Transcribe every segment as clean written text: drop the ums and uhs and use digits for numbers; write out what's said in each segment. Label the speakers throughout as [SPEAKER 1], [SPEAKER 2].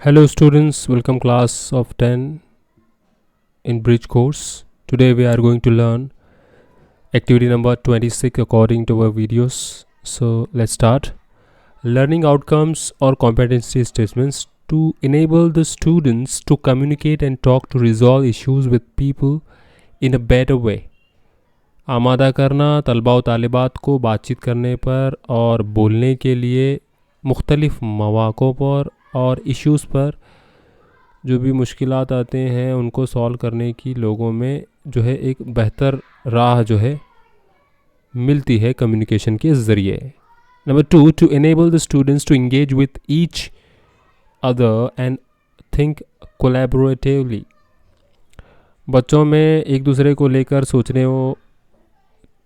[SPEAKER 1] Hello students, welcome class of 10 in bridge course. Today we are going to learn activity number 26 according to our videos. So let's start. Learning outcomes or competency statements to enable the students to communicate and talk to resolve issues with people in a better way. आमादा करना तलबा व तालिबात को बातचीत करने पर और बोलने के लिए मुख्तलिफ़ मौक़ों पर और इश्यूज़ पर जो भी मुश्किलात आते हैं उनको सॉल्व करने की लोगों में जो है एक बेहतर राह जो है मिलती है कम्युनिकेशन के ज़रिए. Number 2, to enable the students to engage with each other and think collaboratively. बच्चों में एक दूसरे को लेकर सोचने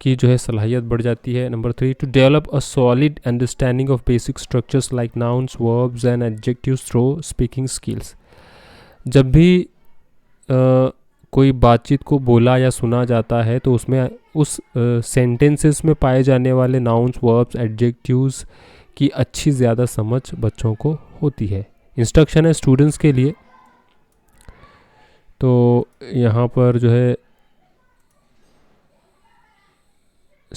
[SPEAKER 1] की जो है सलाहियत बढ़ जाती है. Number 3, to develop a solid understanding of basic structures like nouns, verbs and adjectives through speaking skills. जब भी कोई बातचीत को बोला या सुना जाता है तो उसमें उस सेंटेंसेस में पाए जाने वाले नाउन्स, वर्ब्स, एडजेक्टिव्स की अच्छी ज़्यादा समझ बच्चों को होती है. इंस्ट्रक्शन है स्टूडेंट्स के लिए, तो यहाँ पर जो है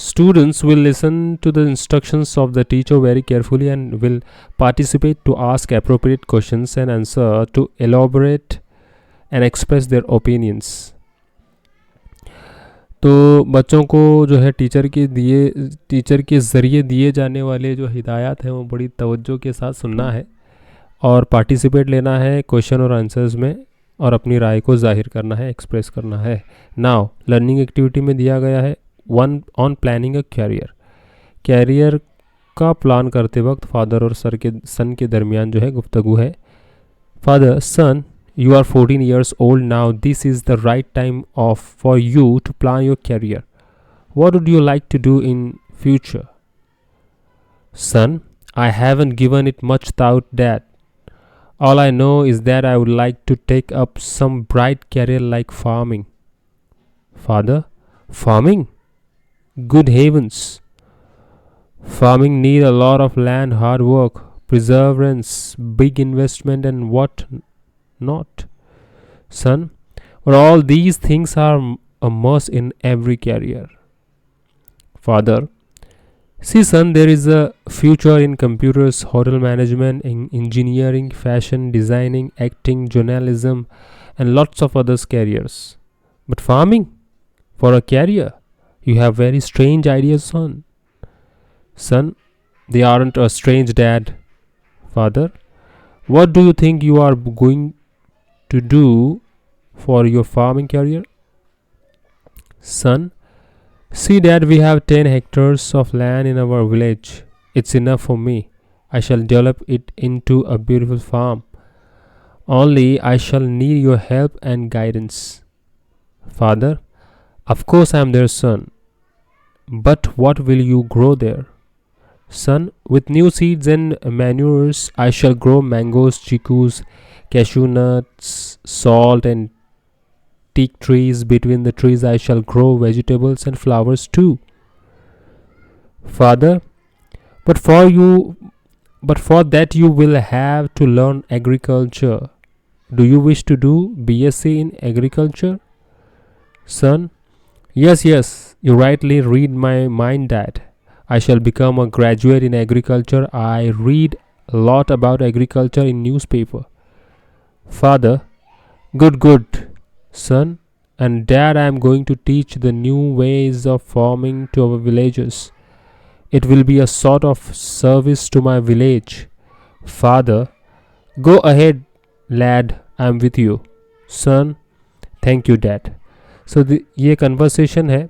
[SPEAKER 1] students will listen to the instructions of the teacher very carefully and will participate to ask appropriate questions and answer to elaborate and express their opinions. तो बच्चों को जो है टीचर के ज़रिए दिए जाने वाले जो हिदायत हैं वो बड़ी तवज्जो के साथ सुनना है और पार्टिसिपेट लेना है क्वेश्चन और आंसर्स में और अपनी राय को जाहिर करना है, एक्सप्रेस करना है. नाउ लर्निंग एक्टिविटी में दिया गया है 1 ऑन प्लानिंग अ कैरियर का प्लान करते वक्त फादर और सन के दरमियान जो है गुफ्तगू है. Father, son, you are 14 years old now. This is the right time for you to plan your career. What would you like to do in future? Son, I haven't given it much thought, Dad. All I know is that I would like to take up some bright career like farming. Father, farming? Good heavens. Farming need a lot of land, hard work, perseverance, big investment and what not. Son, but all these things are a must in every career. Father, see son, there is a future in computers, hotel management, in engineering, fashion, designing, acting, journalism and lots of other careers. But farming, for a career, you have very strange ideas, son. Son, they aren't a strange, Dad. Father, what do you think you are going to do for your farming career? Son, see Dad, we have 10 hectares of land in our village. It's enough for me. I shall develop it into a beautiful farm. Only I shall need your help and guidance. Father, of course I am their son. But what will you grow there? Son, with new seeds and manures, I shall grow mangoes, chicus, cashew nuts, salt and teak trees. Between the trees I shall grow vegetables and flowers too. Father, but for that you will have to learn agriculture. Do you wish to do BSc in agriculture? Son, yes, you rightly read my mind, Dad. I shall become a graduate in agriculture. I read a lot about agriculture in newspaper. Father, good, son. And Dad, I am going to teach the new ways of farming to our villagers. It will be a sort of service to my village. Father, go ahead, lad. I am with you. Son, thank you, Dad. So ये conversation है,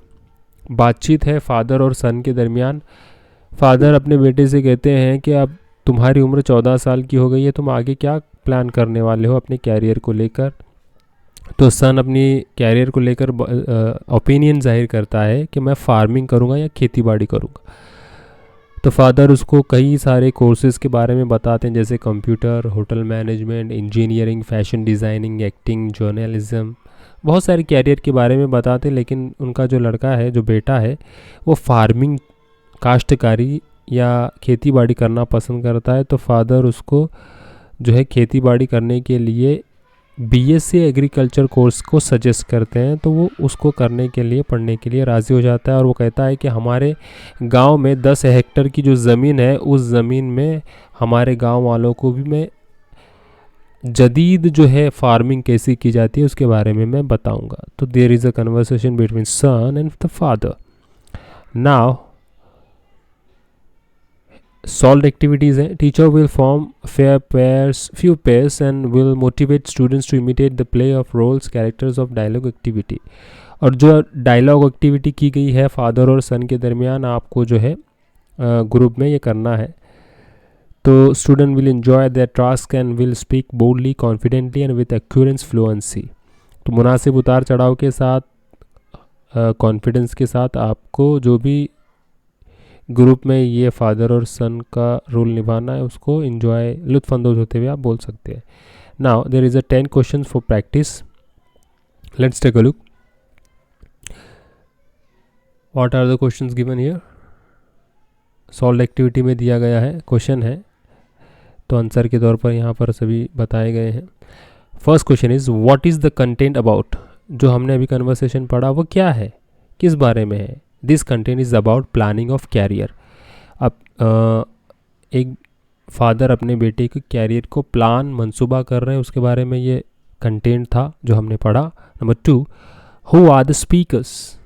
[SPEAKER 1] बातचीत है father और सन के दरमियान. Father अपने बेटे से कहते हैं कि अब तुम्हारी उम्र 14 साल की हो गई है, तुम आगे क्या प्लान करने वाले हो अपने कैरियर को लेकर. तो सन अपनी कैरियर को लेकर ओपिनियन जाहिर करता है कि मैं फार्मिंग करूँगा या खेती बाड़ी करूँगा. तो फादर उसको कई सारे कोर्सेज़ के बारे में बताते हैं, जैसे computer, hotel management, engineering, fashion designing, acting, journalism, बहुत सारे कैरियर के बारे में बताते हैं. लेकिन उनका जो लड़का है, जो बेटा है, वो फार्मिंग, काश्तकारी या खेती बाड़ी करना पसंद करता है. तो फादर उसको जो है खेती बाड़ी करने के लिए बीएससी एग्रीकल्चर कोर्स को सजेस्ट करते हैं, तो वो उसको करने के लिए, पढ़ने के लिए राज़ी हो जाता है। और वो कहता है कि हमारे गांव में 10 हेक्टेयर की जो ज़मीन है, उस ज़मीन में हमारे गांव वालों को भी मैं जदीद जो है फार्मिंग कैसी की जाती है उसके बारे में मैं बताऊंगा। तो there is a conversation between son and the father. Now solve activities हैं। Teacher will form few pairs and will motivate students to imitate the play of roles characters of dialogue activity। और जो dialogue activity की गई है father और सन के दरमियान, आपको जो है ग्रुप में ये करना है। तो student will enjoy their task and will speak boldly, confidently and with accuracy fluency. तो मुनासिब उतार चढ़ाव के साथ, कॉन्फिडेंस के साथ आपको जो भी ग्रुप में ये फादर और सन का रोल निभाना है उसको एंजॉय, लुत्फानंदोज होते हुए आप बोल सकते हैं। Now there is a 10 question for practice. Let's take a look. What are the questions given here? Solve activity में दिया गया है, क्वेश्चन है, तो आंसर के तौर पर यहाँ पर सभी बताए गए हैं। First question is what is the content about. जो हमने अभी कन्वर्सेशन पढ़ा वो क्या है, किस बारे में है? This content is about planning of career. अब एक फादर अपने बेटे के कैरियर को प्लान, मंसूबा कर रहे हैं, उसके बारे में ये कंटेंट था जो हमने पढ़ा। Number 2, who are the speakers.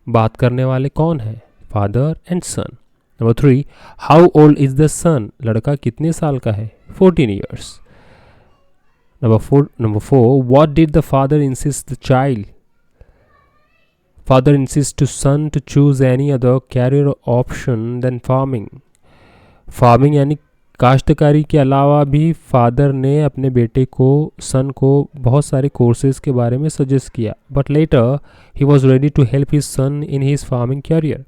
[SPEAKER 1] बात करने वाले कौन है? Father and son. Number 3, how old is the son. लड़का कितने साल का है? 14 years. Number 4, what did the father insist the child. Father insists to son to choose any other career option than farming। Farming यानी काश्तकारी के अलावा भी फादर ने अपने बेटे को, सन को, बहुत सारे कोर्सेज के बारे में सजेस्ट किया। But later he was ready to help his son in his farming career.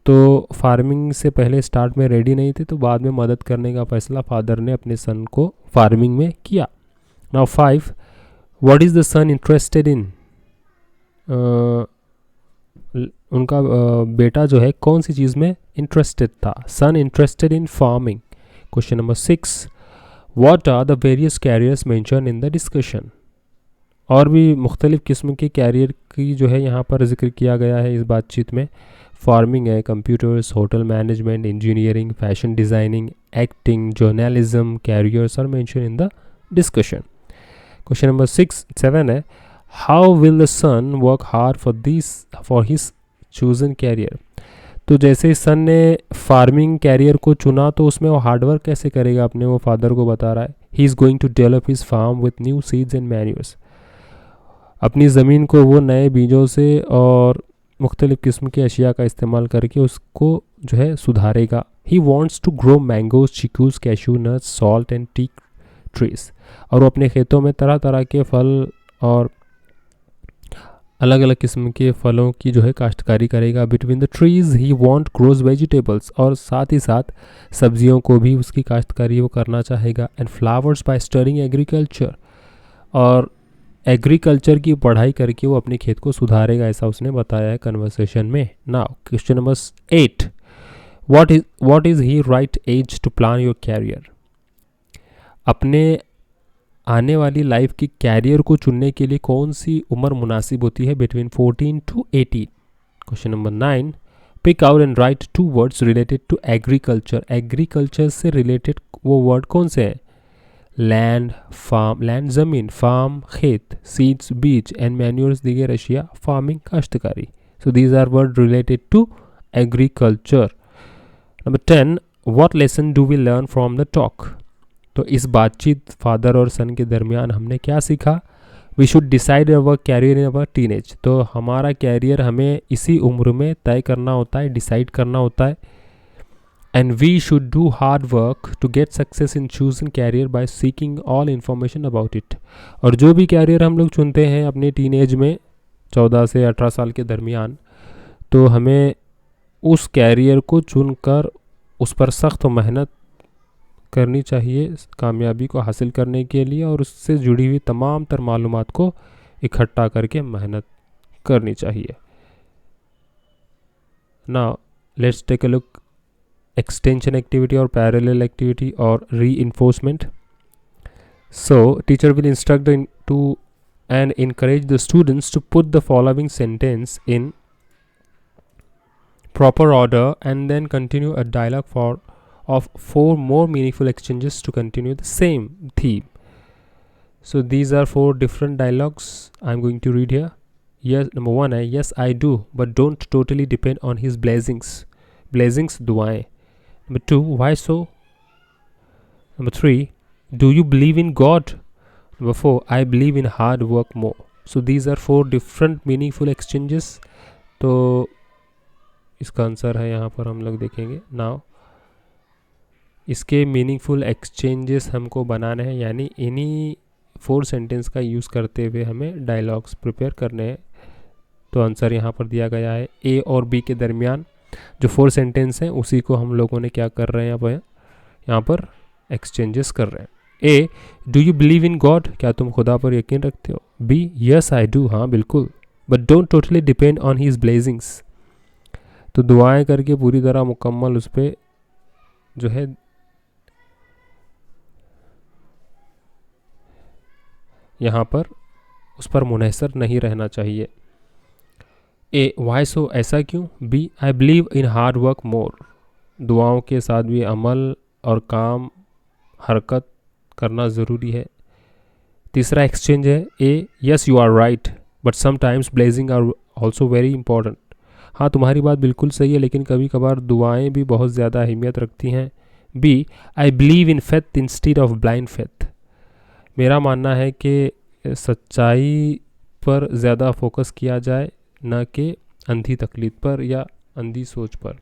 [SPEAKER 1] तो फार्मिंग से पहले स्टार्ट में रेडी नहीं थे, तो बाद में मदद करने का फैसला फादर ने अपने सन को फार्मिंग में किया। Now 5, what is the son interested in. उनका बेटा जो है कौन सी चीज़ में इंटरेस्टेड था? Son interested in farming. Question number 6, what are the various careers mention in the discussion. और भी मुख्तलिफ़ किस्म के कैरियर की जो है यहाँ पर जिक्र किया गया है इस बातचीत में। फार्मिंग है, computers, hotel management, engineering, fashion designing, acting, journalism, careers are mention in the discussion. Question number 7 है, how will the son work hard for his chosen career. तो जैसे सन ने फार्मिंग कैरियर को चुना, तो उसमें वो हार्डवर्क कैसे करेगा अपने, वो फादर को बता रहा है। He is going to develop his farm with new seeds and manures. अपनी ज़मीन को वो नए बीजों से और मुख्तलिफ़ किस्म की अशिया का इस्तेमाल करके उसको जो है सुधारेगा। He wants to grow mangoes, chikoos, cashew nuts, salt and tea trees. और वो अपने खेतों में तरह तरह के फल और अलग अलग किस्म के फलों की जो है काश्तकारी करेगा। Between the trees he want grows vegetables. और साथ ही साथ सब्जियों को भी उसकी काश्तकारी वो करना चाहेगा। And flowers by studying agriculture. और एग्रीकल्चर की पढ़ाई करके वो अपने खेत को सुधारेगा, ऐसा उसने बताया है कन्वर्सेशन में। Now question number 8, what is the right age to plan your career. अपने आने वाली लाइफ की कैरियर को चुनने के लिए कौन सी उम्र मुनासिब होती है? Between 14 to 18। Question number 9, pick out and write 2 words related to agriculture. Agriculture से रिलेटेड वो वर्ड कौन से हैं? लैंड, फार्म, लैंड ज़मीन, फार्म खेत, सीड्स बीज, एंड मैन्यूर्स दिगर अशिया फार्मिंग काश्तकारी। So these are word related to agriculture. Number 10, what lesson do we learn from the talk. तो इस बातचीत फादर और सन के दरमियान हमने क्या सीखा? We should decide our career in our teenage. तो हमारा कैरियर हमें इसी उम्र में तय करना होता है, डिसाइड करना होता है। And we should do hard work to get success in choosing career by seeking all information about it. और जो भी कैरियर हम लोग चुनते हैं अपने टीनेज में 14 से 18 साल के दरमियान, तो हमें उस कैरियर को चुनकर उस पर सख्त मेहनत करनी चाहिए कामयाबी को हासिल करने के लिए, और उससे जुड़ी हुई तमाम तर मालूमात को इकट्ठा करके मेहनत करनी चाहिए। Now let's take a look extension activity और पैरेलल एक्टिविटी और reinforcement. So teacher will instruct to and encourage the students to put the following sentence in proper order and then continue a dialogue of 4 more meaningful exchanges to continue the same theme. So these are 4 different dialogues I'm going to read here. Yes, number 1 है yes I do but don't totally depend on his blessings दुआएं. Number 2 why so. Number 3 do you believe in God. Number 4 I believe in hard work more. So these are 4 different meaningful exchanges. तो इसका answer है यहाँ पर हम लोग देखेंगे. Now इसके मीनिंगफुल एक्सचेंजेस हमको बनाने हैं, यानी इन्हीं 4 सेंटेंस का यूज़ करते हुए हमें डायलॉग्स प्रिपेयर करने हैं. तो आंसर यहाँ पर दिया गया है ए और बी के दरमियान जो 4 सेंटेंस हैं उसी को हम लोगों ने क्या कर रहे हैं यहाँ पर एक्सचेंजेस कर रहे हैं. A do you believe in God, क्या तुम खुदा पर यकीन रखते हो. बी यस आई डू, हाँ बिल्कुल, but don't totally depend on his blessings. तो दुआएं करके पूरी तरह मुकम्मल उस पर जो है यहाँ पर उस पर मुनहसर नहीं रहना चाहिए. ए वाई सो, ऐसा क्यों. B I believe in hard work more, दुआओं के साथ भी अमल और काम हरकत करना ज़रूरी है. तीसरा एक्सचेंज है A yes you are right but sometimes blessing are also very important. हाँ तुम्हारी बात बिल्कुल सही है लेकिन कभी कभार दुआएं भी बहुत ज़्यादा अहमियत रखती हैं. B I believe in faith instead of blind faith, मेरा मानना है कि सच्चाई पर ज़्यादा फोकस किया जाए न कि अंधी तकलीद पर या अंधी सोच पर.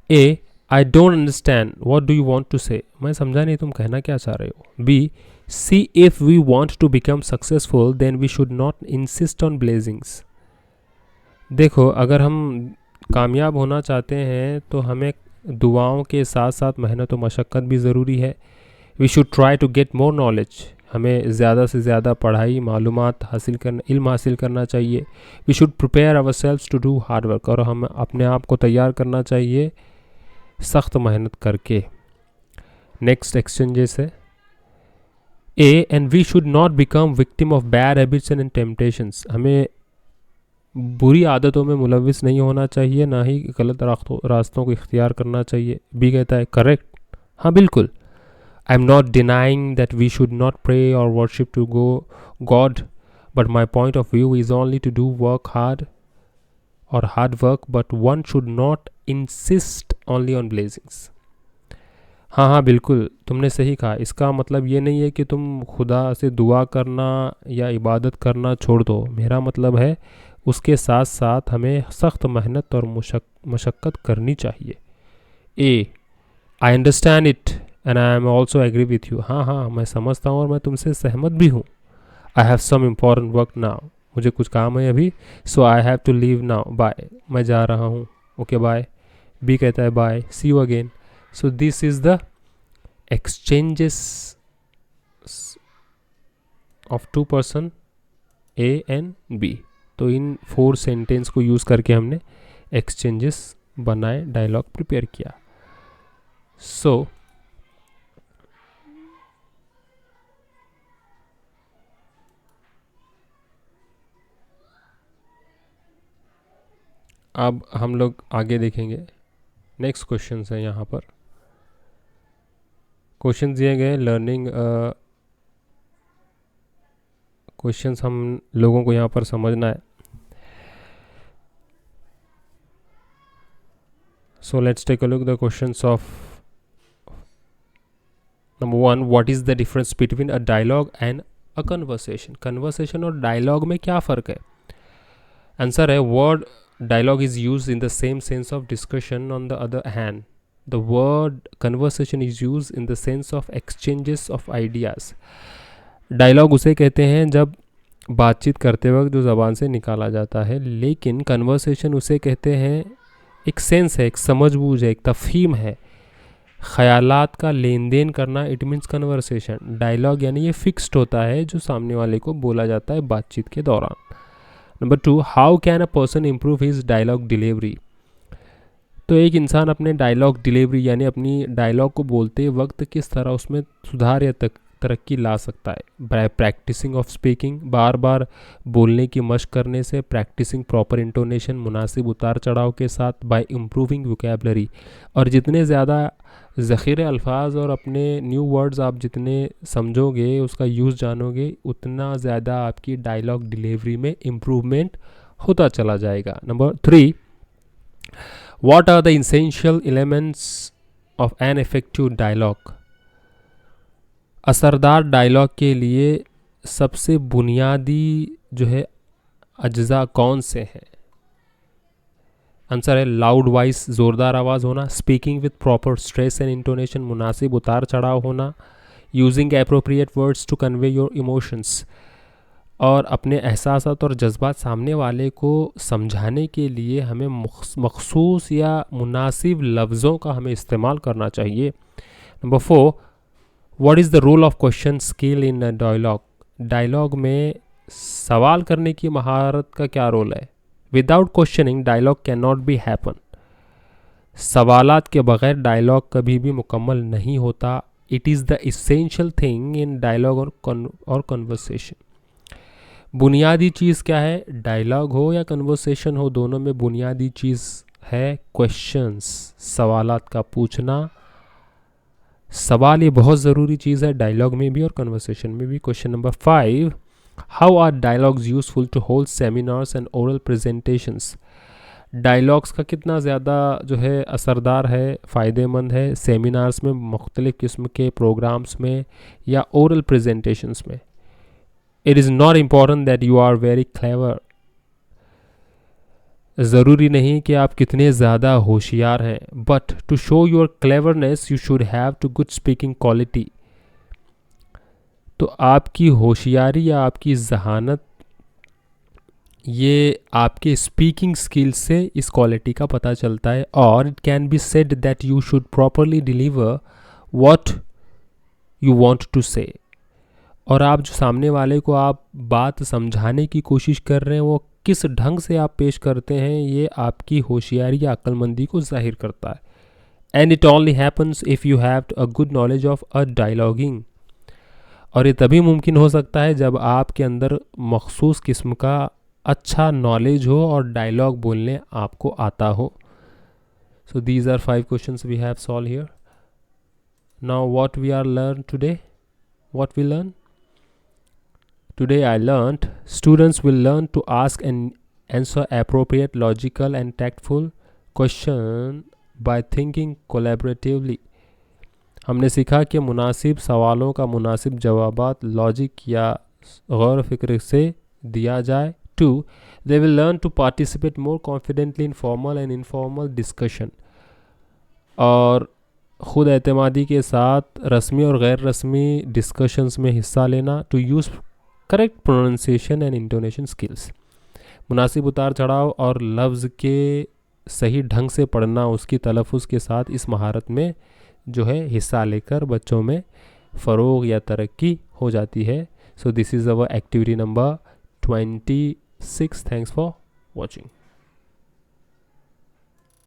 [SPEAKER 1] A I don't understand what do you want to say, मैं समझा नहीं तुम कहना क्या चाह रहे हो. B see if we want to become successful then we should not insist on blessings. देखो अगर हम कामयाब होना चाहते हैं तो हमें दुआओं के साथ साथ मेहनत और मशक्क़त भी ज़रूरी है. We should try to get more knowledge, हमें ज़्यादा से ज़्यादा पढ़ाई मालूमात हासिल करना, इल्म हासिल करना चाहिए. We should prepare ourselves to do hard work, और हम अपने आप को तैयार करना चाहिए सख्त मेहनत करके. नेक्स्ट एक्सचेंजेस है A and we should not become victim of bad habits and temptations, हमें बुरी आदतों में मुलविस नहीं होना चाहिए, ना ही गलत रास्तों को इख्तियार करना चाहिए. बी कहता है करेक्ट, हाँ बिल्कुल. I am not denying that we should not pray or worship to God but my point of view is only to do work hard or hard work but one should not insist only on blessings. हाँ बिल्कुल तुमने सही कहा, इसका मतलब ये नहीं है कि तुम खुदा से दुआ करना या इबादत करना छोड़ दो. मेरा मतलब है उसके साथ साथ हमें सख्त मेहनत और मशक्क़त करनी चाहिए. A I understand it and I am also agree with you, हाँ मैं समझता हूँ और मैं तुमसे सहमत भी हूँ. I have some important work now, मुझे कुछ काम है अभी, so I have to leave now, bye, मैं जा रहा हूँ, ओके बाय. बी कहता है bye, see you again. So this is the exchanges of 2 person A and B. तो इन 4 सेंटेंस को यूज़ करके हमने एक्सचेंजेस बनाए, डायलॉग प्रिपेयर किया. सो अब हम लोग आगे देखेंगे. नेक्स्ट क्वेश्चन है यहाँ पर. क्वेश्चन दिए गए लर्निंग क्वेश्चंस हम लोगों को यहाँ पर समझना है. So let's take a look at the questions of number 1. What is the difference between a dialogue and a conversation? Conversation और dialogue में क्या फ़र्क है? आंसर है word dialogue is used in the same sense of discussion. On the other hand, the word conversation is used in the sense of exchanges of ideas. Dialogue उसे कहते हैं जब बातचीत करते वक्त जो ज़बान से निकाला जाता है, लेकिन कन्वर्सेशन उसे कहते हैं एक सेंस है, एक समझबूझ है, एक तफहीम है, ख़यालात का लेन देन करना. It means conversation. डायलॉग यानी ये फिक्स्ड होता है जो सामने वाले को बोला जाता है बातचीत के दौरान. Number 2, how can a person improve his dialogue delivery. तो एक इंसान अपने डायलॉग डिलीवरी यानी अपनी डायलॉग को बोलते वक्त किस तरह उसमें सुधार या तरक्की ला सकता है। बाय प्रैक्टिसिंग ऑफ स्पीकिंग, बार बार बोलने की मशक करने से, प्रैक्टिसिंग प्रॉपर इंटोनेशन, मुनासिब उतार चढ़ाव के साथ, बाय इम्प्रूविंग वोकेबलरी, और जितने ज़्यादा ज़ख़ीरे अल्फाज और अपने न्यू वर्ड्स आप जितने समझोगे, उसका यूज़ जानोगे, उतना ज़्यादा आपकी डायलॉग डिलीवरी में इम्प्रूवमेंट होता चला जाएगा। Number 3, what are the essential elements of an effective dialogue. असरदार डायलॉग के लिए सबसे बुनियादी जो है अज्जा कौन से हैं? आंसर है लाउड वॉइस, ज़ोरदार आवाज़ होना, speaking with proper stress and intonation, मुनासिब उतार चढ़ाव होना, using appropriate words to convey your emotions, और अपने एहसासात और जज्बात सामने वाले को समझाने के लिए हमें मखसूस या मुनासिब लफ्ज़ों का हमें इस्तेमाल करना चाहिए। Number 4, what is the role of question skill in a dialogue. Dialogue में सवाल करने की महारत का क्या रोल है? Without questioning dialogue can not be happen. सवालात के बगैर डायलॉग कभी भी मुकम्मल नहीं होता। It is the essential thing in dialogue or conversation. बुनियादी चीज़ क्या है? डायलॉग हो या कन्वर्सेशन हो, दोनों में बुनियादी चीज़ है क्वेश्चंस, सवालात का पूछना। सवाल ये बहुत ज़रूरी चीज़ है डायलॉग में भी और कन्वर्सेशन में भी। Question number 5, how are dialogues useful to hold seminars and oral presentations. Dialogues का कितना ज़्यादा जो है असरदार है, फ़ायदेमंद है सेमिनार्स में, मुख्तलिफ़ किस्म के प्रोग्राम्स में या ओरल प्रेजेंटेशंस में। It is not important that you are very clever. ज़रूरी नहीं कि आप कितने ज़्यादा होशियार हैं, but to show your cleverness you should have to good speaking quality. तो आपकी होशियारी या आपकी जहानत, ये आपके स्पीकिंग स्किल से इस क्वालिटी का पता चलता है। और it can be said that you should properly deliver what you want to say. और आप जो सामने वाले को आप बात समझाने की कोशिश कर रहे हैं, वो किस ढंग से आप पेश करते हैं, ये आपकी होशियारी या अक्लमंदी को जाहिर करता है। And it only happens if you have a good knowledge of a dialoguing. और ये तभी मुमकिन हो सकता है जब आपके अंदर मखसूस किस्म का अच्छा नॉलेज हो और डायलॉग बोलने आपको आता हो। So these are 5 questions we have solve here. Now what we are learn today, what we learn today, I learned students will learn to ask and answer appropriate, logical and tactful question by thinking collaboratively. हमने सीखा कि मुनासिब सवालों का मुनासिब जवाबात logic या गौर फिक्र से दिया जाए। 2, they will learn to participate more confidently in formal and informal discussion. और ख़ुद एतमादी के साथ रस्मी और गैर रस्मी डिस्कशंस में हिस्सा लेना। To use correct pronunciation and intonation skills. मुनासिब उतार चढ़ाव और लफ्ज़ के सही ढंग से पढ़ना, उसकी तलफ़ुज़ के साथ इस महारत में जो है हिस्सा लेकर बच्चों में फ़रोग़ या तरक्की हो जाती है। सो this is our activity number 26। Thanks for watching.